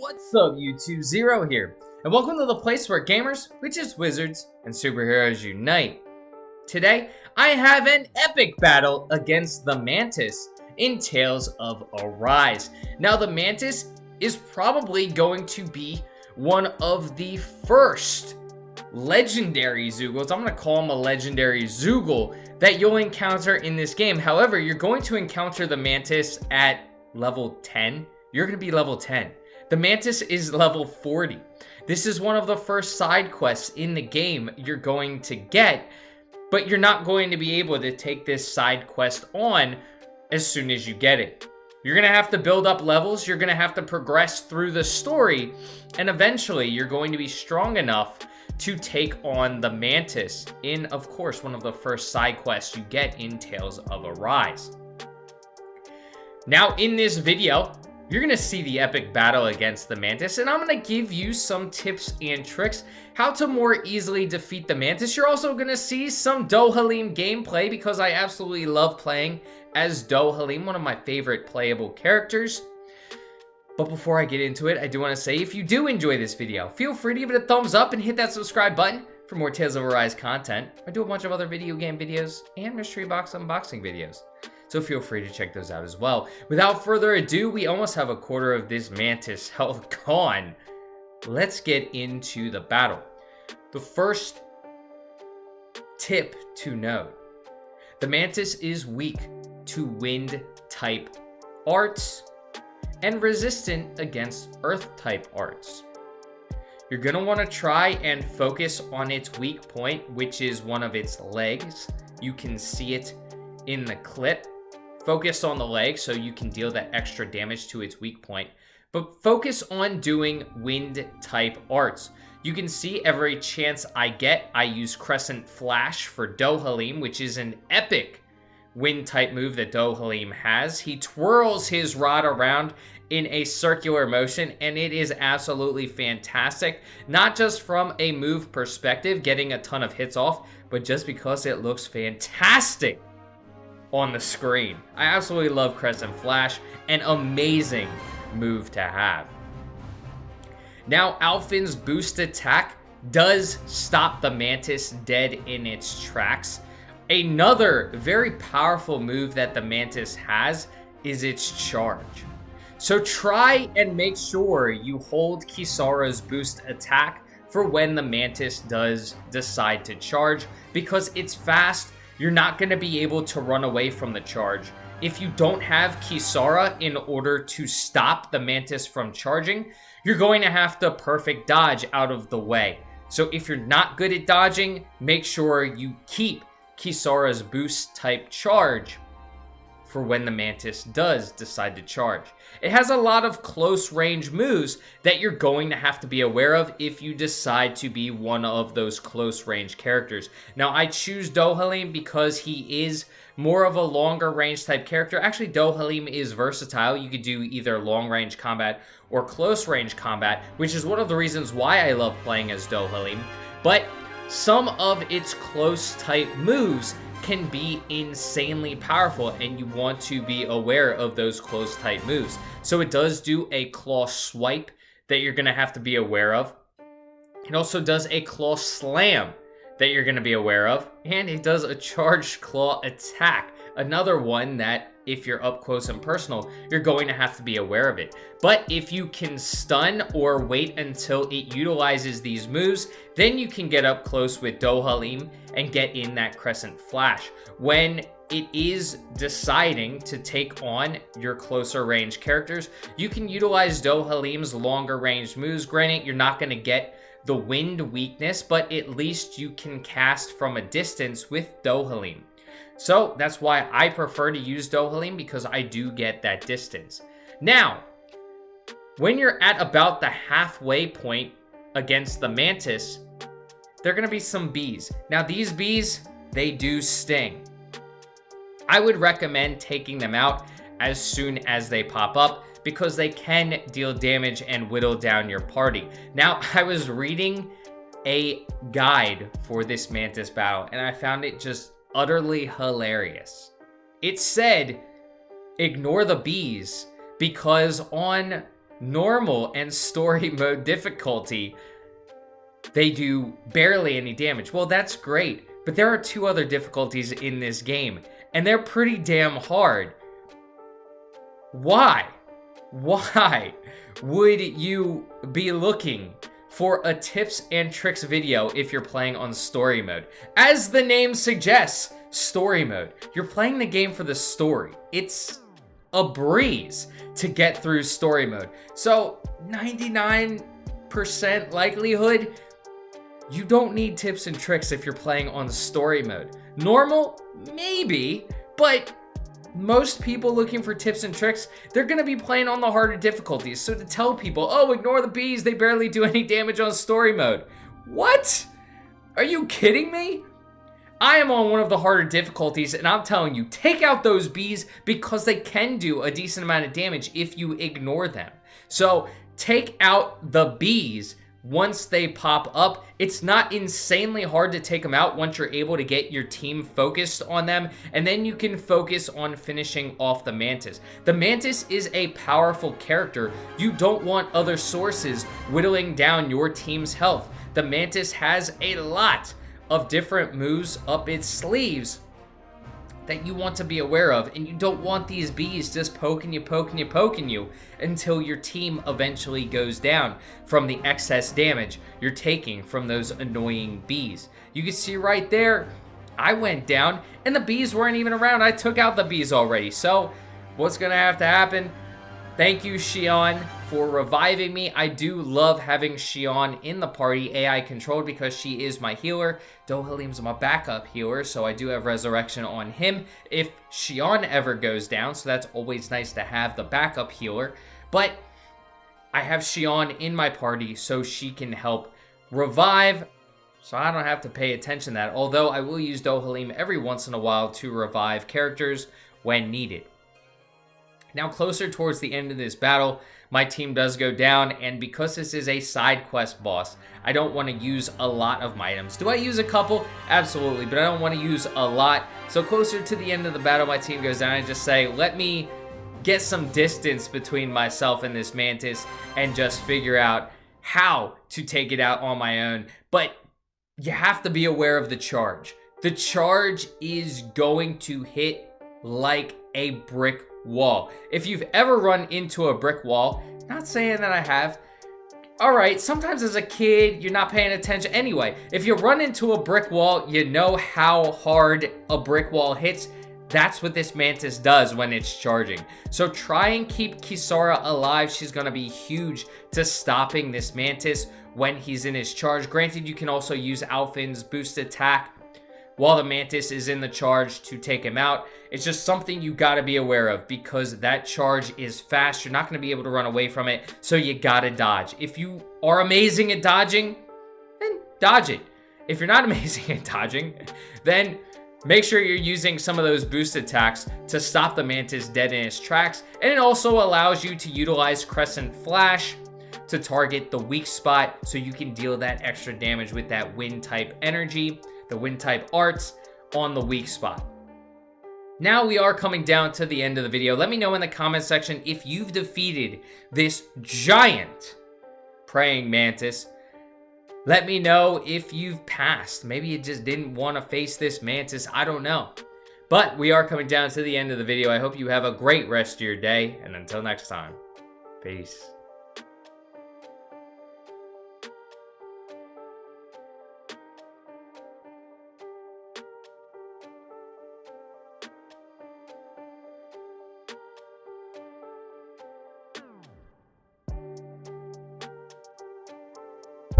What's up YouTube, Zero here, and welcome to the place where gamers, witches, wizards, and superheroes unite. Today, I have an epic battle against the Mantis in Tales of Arise. Now, the Mantis is probably going to be one of the first legendary Zeugles. I'm going to call him a legendary Zeugle that you'll encounter in this game. However, you're going to encounter the Mantis at level 10. You're going to be level 10. The Mantis is level 40. This is one of the first side quests in the game you're going to get, but you're not going to be able to take this side quest on as soon as you get it. You're going to have to build up levels, you're going to have to progress through the story, and eventually you're going to be strong enough to take on the Mantis in, of course, one of the first side quests you get in Tales of Arise. Now, in this video, you're going to see the epic battle against the Mantis, and I'm going to give you some tips and tricks how to more easily defeat the Mantis. You're also going to see some Dohalim gameplay because I absolutely love playing as Dohalim, one of my favorite playable characters. But before I get into it, I do want to say if you do enjoy this video, feel free to give it a thumbs up and hit that subscribe button for more Tales of Arise content. I do a bunch of other video game videos and mystery box unboxing videos, so feel free to check those out as well. Without further ado, we almost have a quarter of this Mantis health gone. Let's get into the battle. The first tip to note: the Mantis is weak to wind type arts and resistant against earth type arts. You're gonna wanna try and focus on its weak point, which is one of its legs. You can see it in the clip. Focus on the leg so you can deal that extra damage to its weak point, but focus on doing wind type arts. You can see every chance I get, I use Crescent Flash for Dohalim, which is an epic wind type move that Dohalim has. He twirls his rod around in a circular motion, and it is absolutely fantastic, not just from a move perspective, getting a ton of hits off, but just because it looks fantastic on the screen. I absolutely love Crescent Flash, an amazing move to have. Now, Alphin's boost attack does stop the Mantis dead in its tracks. Another very powerful move that the Mantis has is its charge. So try and make sure you hold Kisara's boost attack for when the Mantis does decide to charge, because it's fast. You're not going to be able to run away from the charge. If you don't have Kisara in order to stop the Mantis from charging, you're going to have to perfect dodge out of the way. So if you're not good at dodging, make sure you keep Kisara's boost type charge for when the Mantis does decide to charge. It has a lot of close range moves that you're going to have to be aware of if you decide to be one of those close range characters. Now, I choose Dohalim because he is more of a longer range type character. Actually, Dohalim is versatile. You could do either long range combat or close range combat, which is one of the reasons why I love playing as Dohalim. But some of its close type moves can be insanely powerful, and you want to be aware of those close type moves. So it does do a claw swipe that you're going to have to be aware of. It also does a claw slam that you're going to be aware of, and it does a charged claw attack, another one that if you're up close and personal, you're going to have to be aware of it. But if you can stun or wait until it utilizes these moves, then you can get up close with Dohalim and get in that Crescent Flash. When it is deciding to take on your closer range characters, you can utilize Dohalim's longer range moves. Granted, you're not going to get the wind weakness, but at least you can cast from a distance with Dohalim. So that's why I prefer to use Dohalim, because I do get that distance. Now, when you're at about the halfway point against the Mantis, there are going to be some bees. Now, these bees, they do sting. I would recommend taking them out as soon as they pop up, because they can deal damage and whittle down your party. Now, I was reading a guide for this Mantis battle, and I found it just utterly hilarious. It said, ignore the bees, because on normal and story mode difficulty, they do barely any damage. Well, that's great, but there are 2 other difficulties in this game, and they're pretty damn hard. Why? Why would you be looking for a tips and tricks video if you're playing on story mode? As the name suggests, story mode. You're playing the game for the story. It's a breeze to get through story mode. So 99% likelihood, you don't need tips and tricks if you're playing on story mode. Normal, maybe, but most people looking for tips and tricks, they're going to be playing on the harder difficulties. So to tell people, oh, ignore the bees, they barely do any damage on story mode. What? Are you kidding me? I am on one of the harder difficulties, and I'm telling you, take out those bees because they can do a decent amount of damage if you ignore them. So take out the bees once they pop up. It's not insanely hard to take them out once you're able to get your team focused on them, and then you can focus on finishing off the Mantis. The Mantis is a powerful character. You don't want other sources whittling down your team's health. The Mantis has a lot of different moves up its sleeves that you want to be aware of, and you don't want these bees just poking you until your team eventually goes down from the excess damage you're taking from those annoying bees. You can see right there, I went down and the bees weren't even around. I took out the bees already. So what's gonna have to happen? Thank you, Xion, for reviving me. I do love having Xion in the party, AI controlled, because she is my healer. Dohalim's my backup healer, so I do have resurrection on him if Xion ever goes down, so that's always nice to have the backup healer. But I have Xion in my party so she can help revive, so I don't have to pay attention to that, although I will use Dohalim every once in a while to revive characters when needed. Now, closer towards the end of this battle, my team does go down, and because this is a side quest boss, I don't want to use a lot of my items. Do I use a couple? Absolutely, but I don't want to use a lot. So closer to the end of the battle, my team goes down and just say, let me get some distance between myself and this Mantis and just figure out how to take it out on my own. But you have to be aware of the charge. The charge is going to hit like a brick wall. If you've ever run into a brick wall, not saying that I have, all right, sometimes as a kid, you're not paying attention. Anyway, if you run into a brick wall, you know how hard a brick wall hits. That's what this Mantis does when it's charging. So try and keep Kisara alive. She's going to be huge to stopping this Mantis when he's in his charge. Granted, you can also use Alfin's boost attack while the Mantis is in the charge to take him out. It's just something you gotta be aware of because that charge is fast. You're not gonna be able to run away from it, so you gotta dodge. If you are amazing at dodging, then dodge it. If you're not amazing at dodging, then make sure you're using some of those boost attacks to stop the Mantis dead in its tracks. And it also allows you to utilize Crescent Flash to target the weak spot so you can deal that extra damage with that wind type energy, the wind type arts on the weak spot. Now we are coming down to the end of the video. Let me know in the comment section if you've defeated this giant praying mantis. Let me know if you've passed. Maybe you just didn't want to face this mantis. I don't know. But we are coming down to the end of the video. I hope you have a great rest of your day. And until next time, peace.